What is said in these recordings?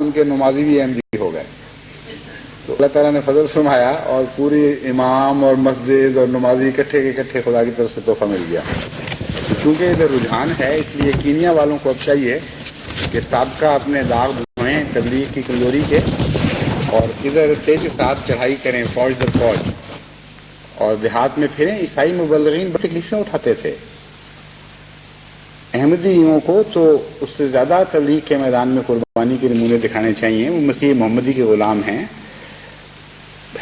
ان کے نمازی بھی احمدی ہو گئے. تو اللہ تعالیٰ نے فضل فرمایا اور پوری امام اور مسجد اور نمازی اکٹھے کے اکٹھے خدا کی طرف سے تحفہ مل گیا. چونکہ ادھر رجحان ہے اس لیے کینیا والوں کو اب چاہیے کہ سابقہ اپنے داغ دھوئیں تبلیغ کی کمزوری کے اور ادھر تیز کے ساتھ چڑھائی کریں فوج در فوج اور دیہات میں پھریں. عیسائی مبلغین بڑی تکلیفیں اٹھاتے تھے. احمدیوں کو تو اس سے زیادہ تبلیغ کے میدان میں قربانی کے نمونے دکھانے چاہیے. وہ مسیح محمدی کے غلام ہیں.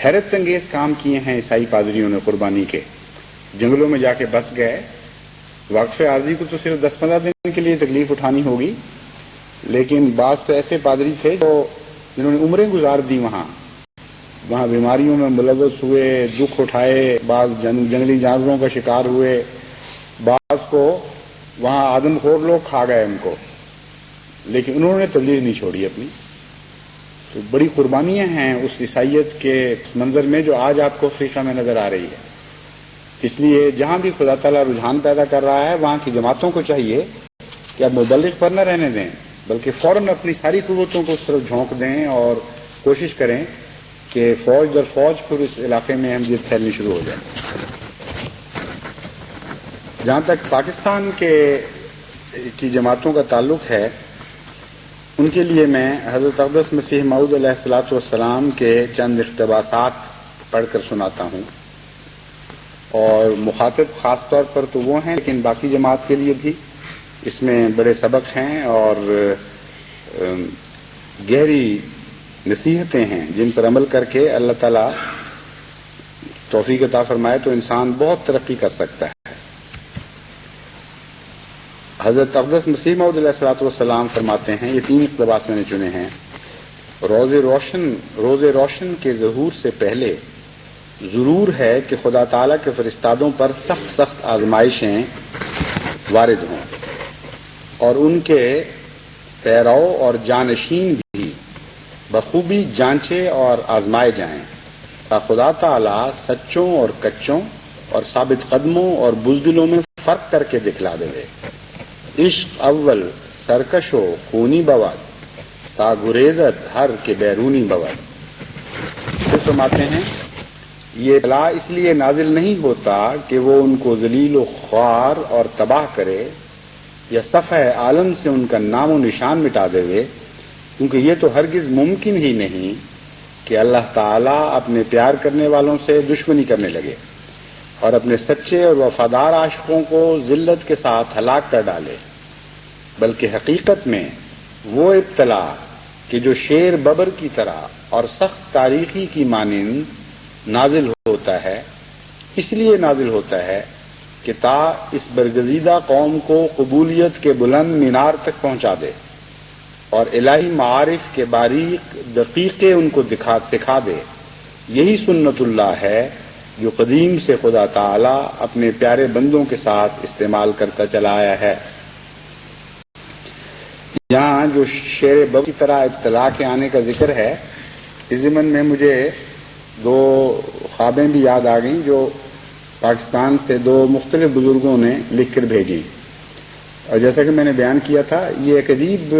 حیرت انگیز کام کیے ہیں عیسائی پادریوں نے قربانی کے. جنگلوں میں جا کے بس گئے. وقف عارضی کو تو صرف 10-15 دن کے لیے تکلیف اٹھانی ہوگی, لیکن بعض تو ایسے پادری تھے جنہوں نے عمریں گزار دی وہاں بیماریوں میں ملوث ہوئے, دکھ اٹھائے, بعض جنگلی جانوروں کا شکار ہوئے, بعض کو وہاں آدم خور لوگ کھا گئے ان کو, لیکن انہوں نے تبلیغ نہیں چھوڑی اپنی. تو بڑی قربانیاں ہیں اس عیسائیت کے اس منظر میں جو آج آپ کو افریقہ میں نظر آ رہی ہے. اس لیے جہاں بھی خدا تعالیٰ رجحان پیدا کر رہا ہے وہاں کی جماعتوں کو چاہیے کہ اب مبلغ پر نہ رہنے دیں, بلکہ فوراً اپنی ساری قوتوں کو اس طرف جھونک دیں اور کوشش کریں کہ فوج در فوج پھر اس علاقے میں احمدیت پھیلنی شروع ہو جائے. جہاں تک پاکستان کی جماعتوں کا تعلق ہے, ان کے لیے میں حضرت اقدس مسیح موعود علیہ الصلوۃ والسلام کے چند اقتباسات پڑھ کر سناتا ہوں, اور مخاطب خاص طور پر تو وہ ہیں, لیکن باقی جماعت کے لیے بھی اس میں بڑے سبق ہیں اور گہری نصیحتیں ہیں جن پر عمل کر کے اللہ تعالیٰ توفیق عطا فرمائے تو انسان بہت ترقی کر سکتا ہے. حضرت اقدس مسیح موعود علیہ الصلوۃ والسلام فرماتے ہیں, یہ 3 اقتباس میں نے چنے ہیں, روز روشن کے ظہور سے پہلے ضرور ہے کہ خدا تعالیٰ کے فرستادوں پر سخت آزمائشیں وارد ہوں اور ان کے پیرو اور جانشین بھی بخوبی جانچے اور آزمائے جائیں, تا خدا تعالیٰ سچوں اور کچوں اور ثابت قدموں اور بزدلوں میں فرق کر کے دکھلا دے. عشق اول سرکش و خونی بود تا گریزت ہر کے بیرونی بود. پھر فرماتے ہیں یہ بلا اس لیے نازل نہیں ہوتا کہ وہ ان کو ذلیل و خوار اور تباہ کرے یا صفحہ عالم سے ان کا نام و نشان مٹا دے, کیونکہ یہ تو ہرگز ممکن ہی نہیں کہ اللہ تعالیٰ اپنے پیار کرنے والوں سے دشمنی کرنے لگے اور اپنے سچے اور وفادار عاشقوں کو ذلت کے ساتھ ہلاک کر ڈالے, بلکہ حقیقت میں وہ ابتلا کہ جو شیر ببر کی طرح اور سخت تاریخی کی مانند نازل ہوتا ہے, اس لیے نازل ہوتا ہے کہ تا اس برگزیدہ قوم کو قبولیت کے بلند مینار تک پہنچا دے اور الہی معارف کے باریک دقیقے ان کو سکھا دے. یہی سنت اللہ ہے جو قدیم سے خدا تعالیٰ اپنے پیارے بندوں کے ساتھ استعمال کرتا چلا آیا ہے. یہاں جو شیر بب کی طرح ابتلا کے آنے کا ذکر ہے, اس ضمن میں مجھے 2 خوابیں بھی یاد آ گئیں جو پاکستان سے 2 مختلف بزرگوں نے لکھ کر بھیجیں. اور جیسا کہ میں نے بیان کیا تھا, یہ ایک عجیب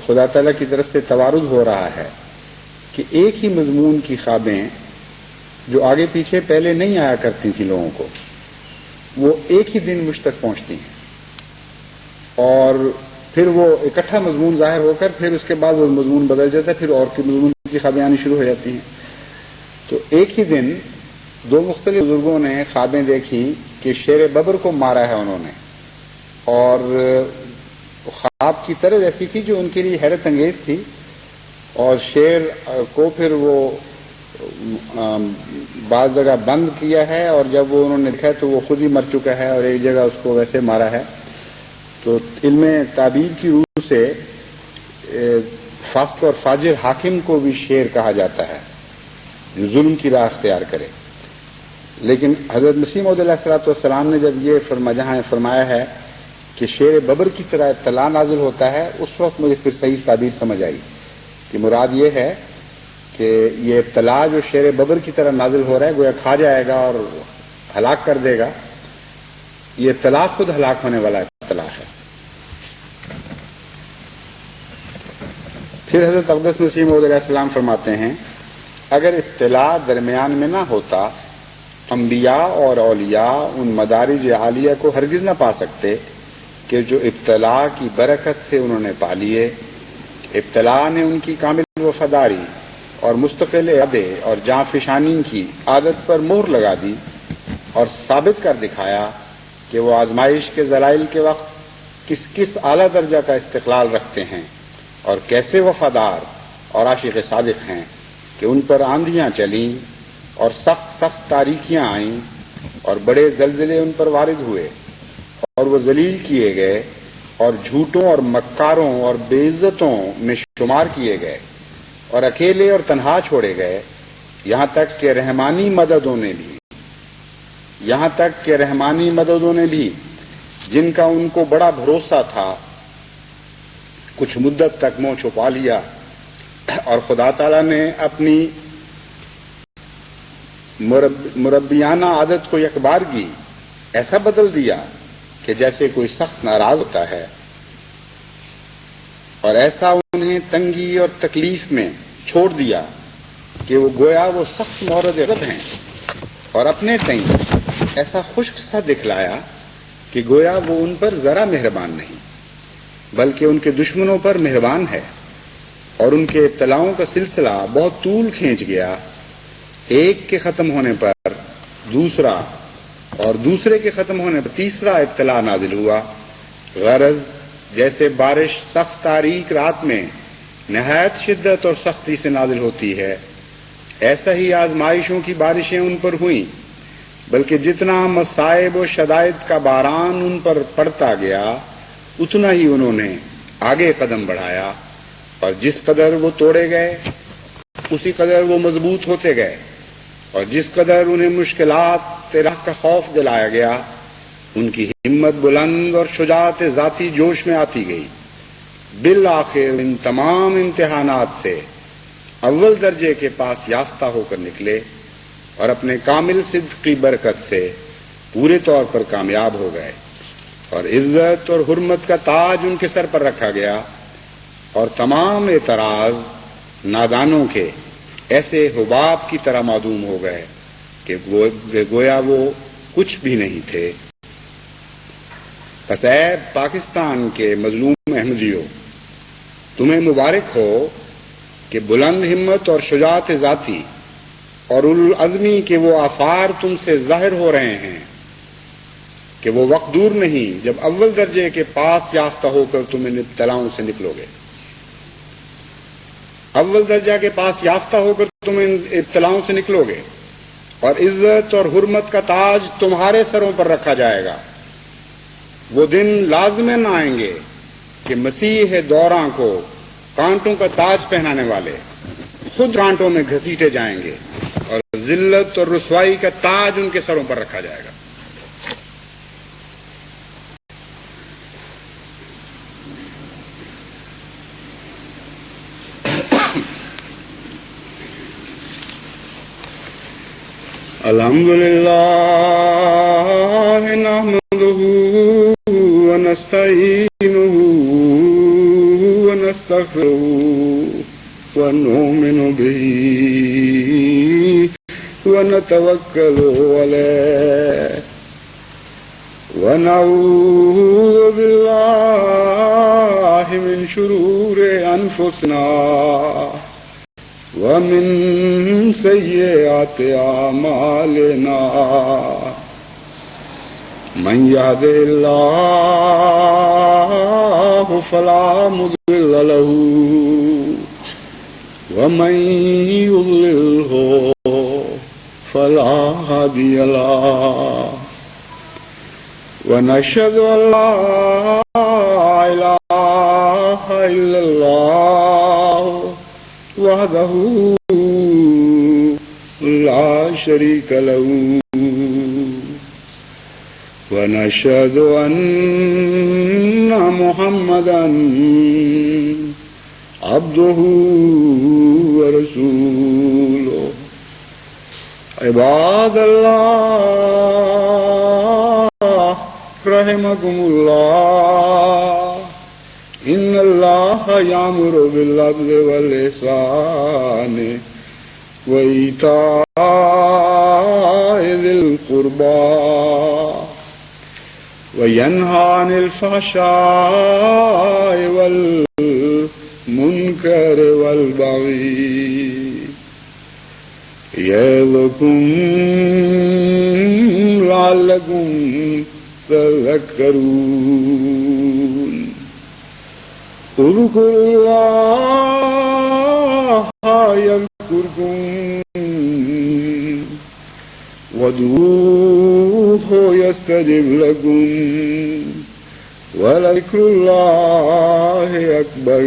خدا تعالیٰ کی طرف سے توارد ہو رہا ہے کہ ایک ہی مضمون کی خوابیں جو آگے پیچھے پہلے نہیں آیا کرتی تھیں لوگوں کو, وہ ایک ہی دن مجھ تک پہنچتی ہیں, اور پھر وہ اکٹھا مضمون ظاہر ہو کر پھر اس کے بعد وہ مضمون بدل جاتا ہے, پھر اور کے مضمون کی خوابیں آنی شروع ہو جاتی ہیں. تو ایک ہی دن 2 مختلف بزرگوں نے خوابیں دیکھی کہ شیر ببر کو مارا ہے انہوں نے, اور خواب کی طرز ایسی تھی جو ان کے لیے حیرت انگیز تھی, اور شیر کو پھر وہ بعض جگہ بند کیا ہے, اور جب وہ انہوں نے دیکھا تو وہ خود ہی مر چکا ہے, اور ایک جگہ اس کو ویسے مارا ہے. تو علم تعبیر کی روح سے فاسق اور فاجر حاکم کو بھی شیر کہا جاتا ہے جو ظلم کی راہ اختیار کرے. لیکن حضرت مسیح موعود علیہ الصلوۃ والسلام نے جب یہ جہاں فرمایا ہے کہ شیر ببر کی طرح ابتلا نازل ہوتا ہے, اس وقت مجھے پھر صحیح تعبیر سمجھ آئی کہ مراد یہ ہے کہ یہ ابتلا جو شیر ببر کی طرح نازل ہو رہا ہے گویا کھا جائے گا اور ہلاک کر دے گا, یہ ابتلا خود ہلاک ہونے والا ابتلا ہے. پھر حضرت اقدس مسیح موعود علیہ السلام فرماتے ہیں اگر اطلاع درمیان میں نہ ہوتا انبیاء اور اولیاء ان مدارج عالیہ کو ہرگز نہ پا سکتے کہ جو اطلاع کی برکت سے انہوں نے پا لیے. اطلاع نے ان کی کامل وفاداری اور مستقل ارادے اور جاں فشانی کی عادت پر مہر لگا دی اور ثابت کر دکھایا کہ وہ آزمائش کے ذلائل کے وقت کس اعلیٰ درجہ کا استقلال رکھتے ہیں اور کیسے وفادار اور عاشق صادق ہیں کہ ان پر آندھیاں چلیں اور سخت تاریکیاں آئیں اور بڑے زلزلے ان پر وارد ہوئے اور وہ ذلیل کیے گئے اور جھوٹوں اور مکاروں اور بے عزتوں میں شمار کیے گئے اور اکیلے اور تنہا چھوڑے گئے یہاں تک کہ رحمانی مددوں نے بھی جن کا ان کو بڑا بھروسہ تھا کچھ مدت تک منہ چھپا لیا اور خدا تعالیٰ نے اپنی مربیانہ عادت کو یکبارگی ایسا بدل دیا کہ جیسے کوئی سخت ناراض ہوتا ہے اور ایسا انہیں تنگی اور تکلیف میں چھوڑ دیا کہ وہ گویا وہ سخت مورد غضب ہیں اور اپنے تئیں ایسا خشک سا دکھلایا کہ گویا وہ ان پر ذرا مہربان نہیں بلکہ ان کے دشمنوں پر مہربان ہے اور ان کے اطلاعوں کا سلسلہ بہت طول کھینچ گیا. ایک کے ختم ہونے پر دوسرا اور دوسرے کے ختم ہونے پر تیسرا اطلاع نازل ہوا. غرض جیسے بارش سخت تاریک رات میں نہایت شدت اور سختی سے نازل ہوتی ہے ایسا ہی آزمائشوں کی بارشیں ان پر ہوئیں بلکہ جتنا مصائب و شدائد کا باران ان پر پڑتا گیا اتنا ہی انہوں نے آگے قدم بڑھایا اور جس قدر وہ توڑے گئے اسی قدر وہ مضبوط ہوتے گئے اور جس قدر انہیں مشکلات راہ کا خوف دلایا گیا ان کی ہمت بلند اور شجاعت ذاتی جوش میں آتی گئی. بالآخر ان تمام امتحانات سے اول درجے کے پاس یافتہ ہو کر نکلے اور اپنے کامل صدق کی برکت سے پورے طور پر کامیاب ہو گئے اور عزت اور حرمت کا تاج ان کے سر پر رکھا گیا اور تمام اعتراض نادانوں کے ایسے حباب کی طرح معدوم ہو گئے کہ گویا وہ کچھ بھی نہیں تھے. پس اے پاکستان کے مظلوم احمدیوں تمہیں مبارک ہو کہ بلند ہمت اور شجاعت ذاتی اور العزمی کے وہ آثار تم سے ظاہر ہو رہے ہیں کہ وہ وقت دور نہیں جب اول درجے کے پاس یافتہ ہو کر تم ان ابتلاؤں سے نکلو گے. اول درجہ کے پاس یافتہ ہو کر تم ان ابتلاؤں سے نکلو گے اور عزت اور حرمت کا تاج تمہارے سروں پر رکھا جائے گا. وہ دن لازماً آئیں گے کہ مسیح دوراں کو کانٹوں کا تاج پہنانے والے خود کانٹوں میں گھسیٹے جائیں گے اور ذلت اور رسوائی کا تاج ان کے سروں پر رکھا جائے گا. الحمدللہ نحمدہ ونستعینہ ونستغفرہ ونؤمن بہ ونتوکل علیہ ونعوذ باللہ من شرور انفسنا ومن سیئات اعمالنا من يهده الله فلا مضل له ومن يضلله فلا هادي له ونشهد أن لا إله إلا الله وحده لا شريك له ونشهد أن محمدا عبده ورسوله عباد الله رحمكم الله إن الله يأمر بالعدل والإحسان وإيتاء ذي القربى وينهى عن الفحشاء والمنكر والبغي يعظكم لعلكم تذكرون اذكروا الله يذكركم وادعوه يستجب لكم ولذكر الله أكبر